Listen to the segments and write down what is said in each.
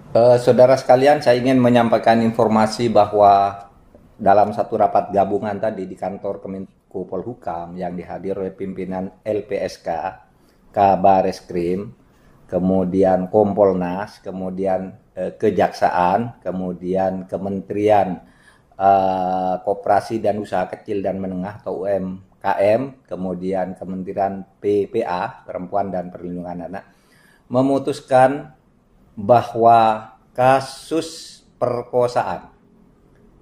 Saudara sekalian, saya ingin menyampaikan informasi bahwa dalam satu rapat gabungan tadi di kantor Kemenko Polhukam yang dihadiri oleh pimpinan LPSK, Kabareskrim, kemudian Kompolnas, kemudian Kejaksaan, kemudian Kementerian Koperasi dan Usaha Kecil dan Menengah atau UMKM, kemudian Kementerian PPA, Perempuan dan Perlindungan Anak, memutuskan bahwa kasus perkosaan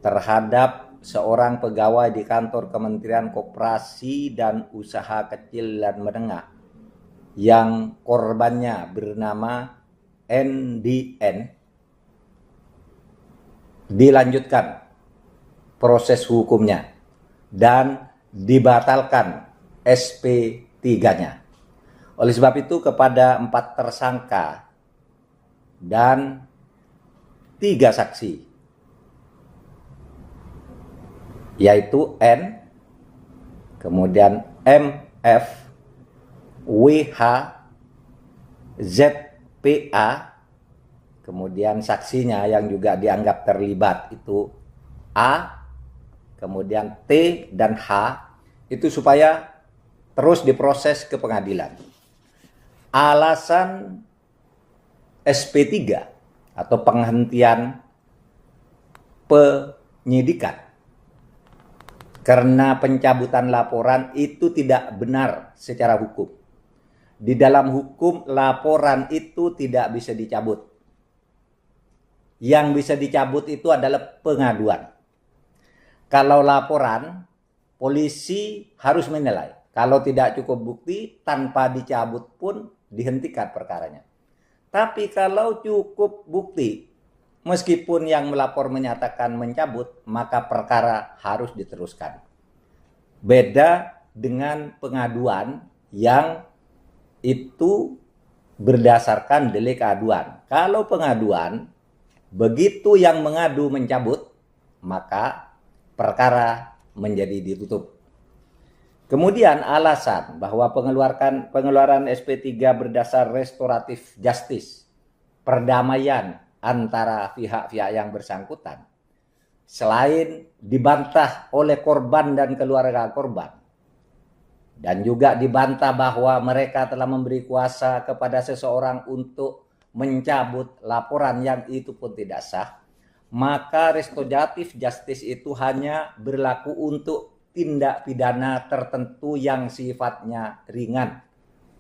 terhadap seorang pegawai di kantor Kementerian Koperasi dan Usaha Kecil dan Menengah yang korbannya bernama NDN dilanjutkan proses hukumnya dan dibatalkan SP3-nya. Oleh sebab itu kepada 4 tersangka dan 3 saksi, yaitu N, kemudian MF, WH, ZPA, kemudian saksinya yang juga dianggap terlibat itu A, kemudian T dan H, itu supaya terus diproses ke pengadilan. Alasan SP3 atau penghentian penyidikan karena pencabutan laporan itu tidak benar secara hukum. Di dalam hukum laporan itu tidak bisa dicabut. Yang bisa dicabut itu adalah pengaduan. Kalau laporan, polisi harus menilai. Kalau tidak cukup bukti, tanpa dicabut pun dihentikan perkaranya. Tapi kalau cukup bukti, meskipun yang melapor menyatakan mencabut, maka perkara harus diteruskan. Beda dengan pengaduan yang itu berdasarkan delik aduan. Kalau pengaduan, begitu yang mengadu mencabut, maka perkara menjadi ditutup. Kemudian alasan bahwa pengeluaran SP3 berdasar restoratif justice, perdamaian antara pihak-pihak yang bersangkutan, selain dibantah oleh korban dan keluarga korban, dan juga dibantah bahwa mereka telah memberi kuasa kepada seseorang untuk mencabut laporan yang itu pun tidak sah, maka restoratif justice itu hanya berlaku untuk tindak pidana tertentu yang sifatnya ringan.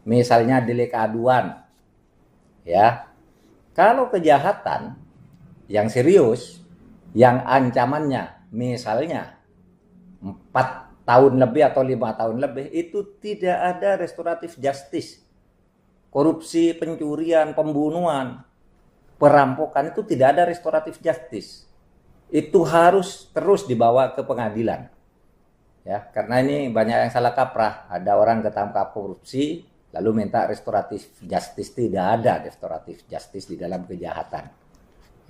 Misalnya delik aduan. Ya. Kalau kejahatan yang serius, yang ancamannya misalnya 4 tahun lebih atau 5 tahun lebih, itu tidak ada restoratif justice. Korupsi, pencurian, pembunuhan, perampokan itu tidak ada restoratif justice. Itu harus terus dibawa ke pengadilan. Ya, karena ini banyak yang salah kaprah. Ada orang ketangkap korupsi lalu minta restoratif justice. Tidak ada restoratif justice di dalam kejahatan.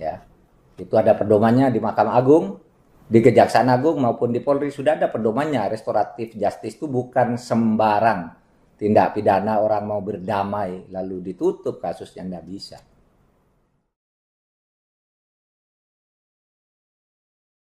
Ya. Itu ada pedomannya di Mahkamah Agung, di Kejaksaan Agung maupun di Polri sudah ada pedomannya. Restoratif justice itu bukan sembarang tindak pidana orang mau berdamai lalu ditutup kasusnya, tidak bisa.